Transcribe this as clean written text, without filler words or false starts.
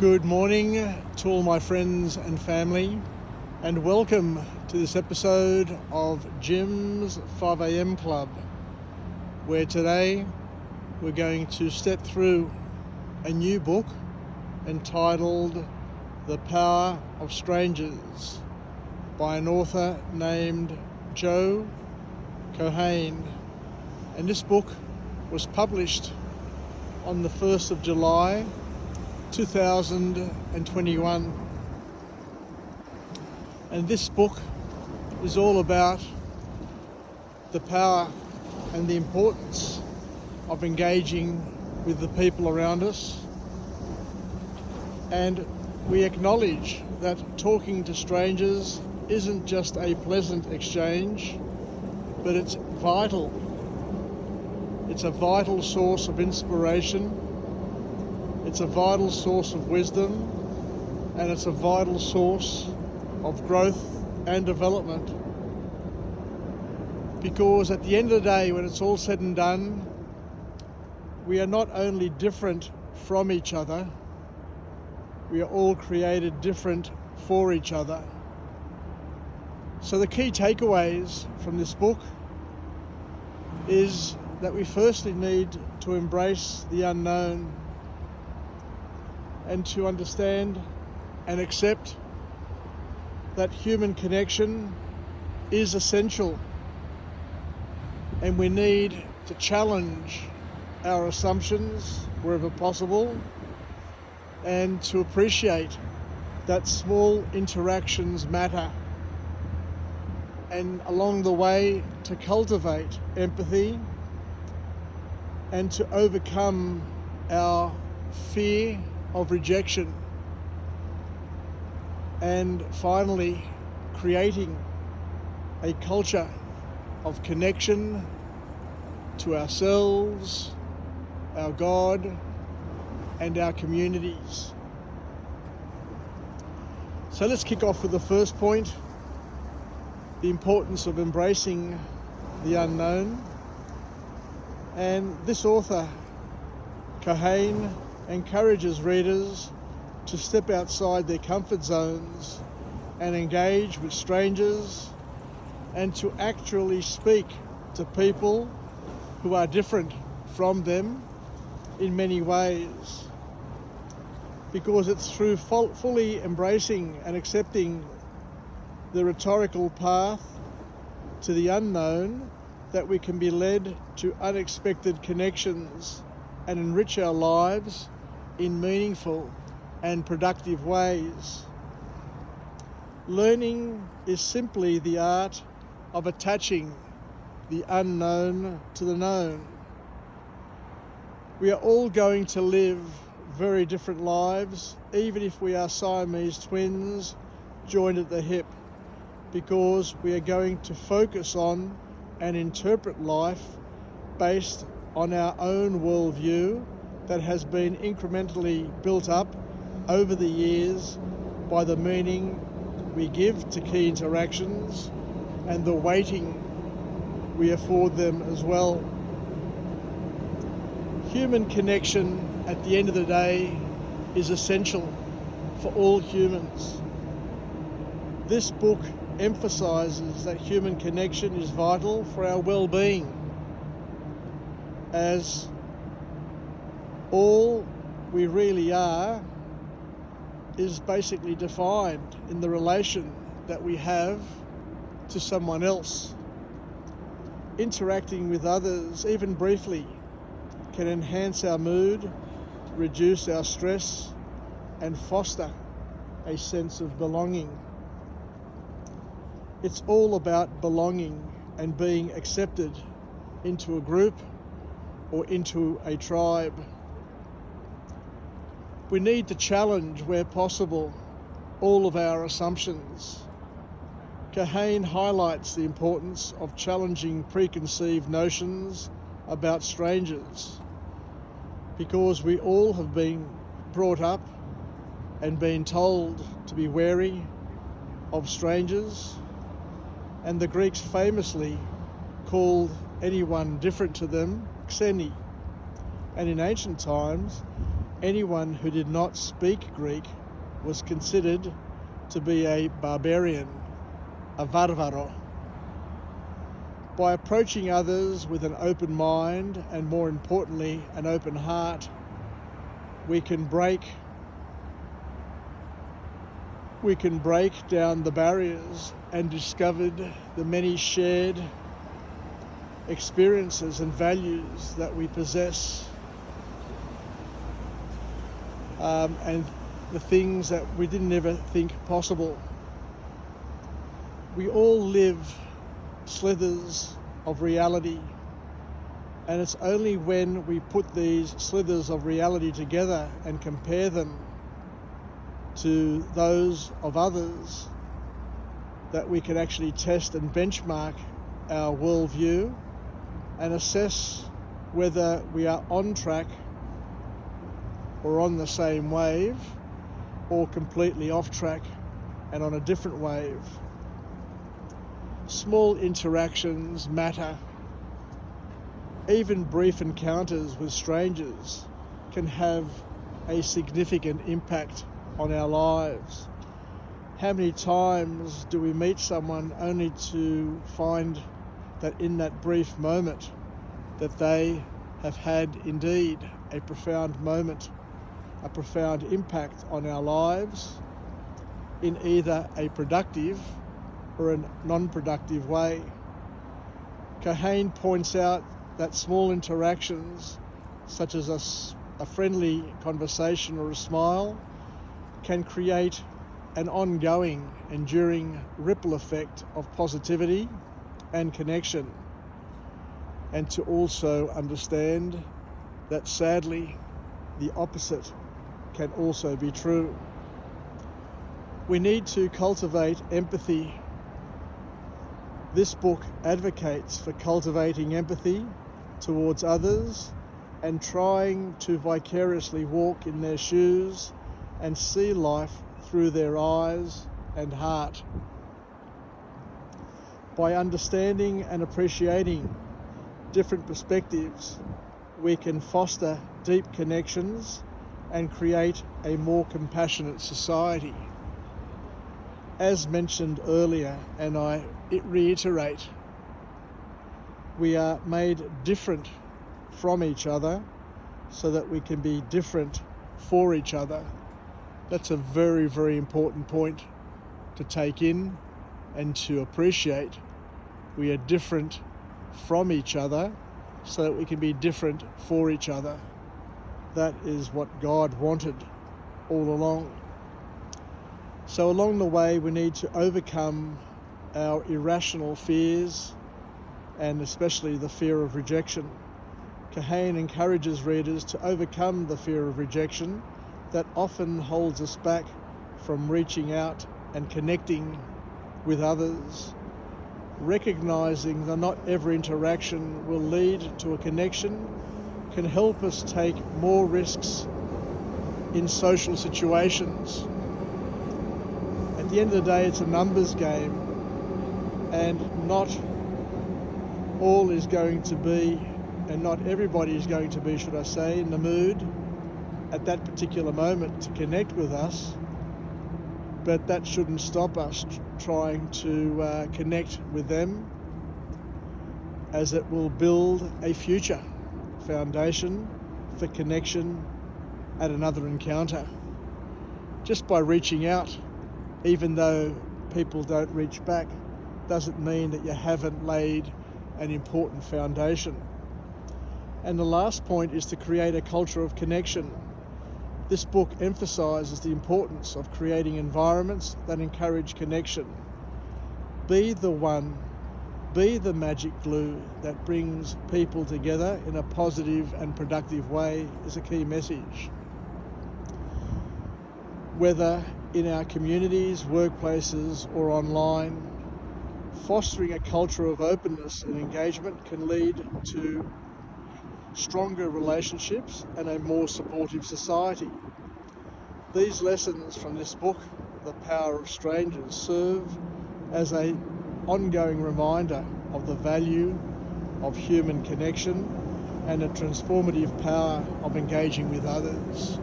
Good morning to all my friends and family, and welcome to this episode of Jim's 5am Club, where today we're going to step through a new book entitled The Power of Strangers by an author named Keohane. And this book was published on the 1st of July 2021. And this book is all about the power and the importance of engaging with the people around us. And we acknowledge that talking to strangers isn't just a pleasant exchange, but it's vital. It's a vital source of inspiration. It's a vital source of wisdom, and it's a vital source of growth and development. Because at the end of the day, when it's all said and done, we are not only different from each other, we are all created different for each other. So the key takeaways from this book is that we firstly need to embrace the unknown and to understand and accept that human connection is essential, and we need to challenge our assumptions wherever possible and to appreciate that small interactions matter, and along the way to cultivate empathy and to overcome our fear of rejection, and finally creating a culture of connection to ourselves, our God, and our communities. So let's kick off with the first point, the importance of embracing the unknown. And this author, Keohane, encourages readers to step outside their comfort zones and engage with strangers, and to actually speak to people who are different from them in many ways. Because it's through fully embracing and accepting the rhetorical path to the unknown that we can be led to unexpected connections and enrich our lives in meaningful and productive ways. Learning is simply the art of attaching the unknown to the known. We are all going to live very different lives, even if we are Siamese twins joined at the hip, because we are going to focus on and interpret life based on our own worldview that has been incrementally built up over the years by the meaning we give to key interactions and the weighting we afford them as well. Human connection, at the end of the day, is essential for all humans. This book emphasizes that human connection is vital for our well-being, as all we really are is basically defined in the relation that we have to someone else. Interacting with others, even briefly, can enhance our mood, reduce our stress, and foster a sense of belonging. It's all about belonging and being accepted into a group or into a tribe. We need to challenge, where possible, all of our assumptions. Keohane highlights the importance of challenging preconceived notions about strangers, because we all have been brought up and been told to be wary of strangers, and the Greeks famously called anyone different to them xeni. And in ancient times, anyone who did not speak Greek was considered to be a barbarian, a varvaro. By approaching others with an open mind and, more importantly, an open heart, we can break down the barriers and discover the many shared experiences and values that we possess, and the things that we didn't ever think possible. We all live slithers of reality, and it's only when we put these slithers of reality together and compare them to those of others that we can actually test and benchmark our worldview and assess whether we are on track or on the same wave, or completely off track and on a different wave. Small interactions matter. Even brief encounters with strangers can have a significant impact on our lives. How many times do we meet someone only to find that in that brief moment that they have had indeed a profound moment, a profound impact on our lives in either a productive or a non-productive way? Keohane points out that small interactions, such as a friendly conversation or a smile, can create an ongoing, enduring ripple effect of positivity and connection, and to also understand that sadly the opposite can also be true. We need to cultivate empathy. This book advocates for cultivating empathy towards others and trying to vicariously walk in their shoes and see life through their eyes and heart. By understanding and appreciating different perspectives, we can foster deep connections and create a more compassionate society. As mentioned earlier, and I reiterate, we are made different from each other so that we can be different for each other. That's a very, very important point to take in and to appreciate. We are different from each other so that we can be different for each other. That is what God wanted all along. So along the way, we need to overcome our irrational fears, and especially the fear of rejection. Keohane encourages readers to overcome the fear of rejection that often holds us back from reaching out and connecting with others. Recognizing that not every interaction will lead to a connection can help us take more risks in social situations. At the end of the day, it's a numbers game, and not all is going to be, and not everybody is going to be, should I say, in the mood at that particular moment to connect with us, but that shouldn't stop us trying to connect with them, as it will build a future foundation for connection at another encounter. Just by reaching out, even though people don't reach back, doesn't mean that you haven't laid an important foundation. And the last point is to create a culture of connection. This book emphasizes the importance of creating environments that encourage connection. Be the one, be the magic glue that brings people together in a positive and productive way is a key message. Whether in our communities, workplaces, or online, fostering a culture of openness and engagement can lead to stronger relationships and a more supportive society. These lessons from this book, The Power of Strangers, serve as an ongoing reminder of the value of human connection and the transformative power of engaging with others.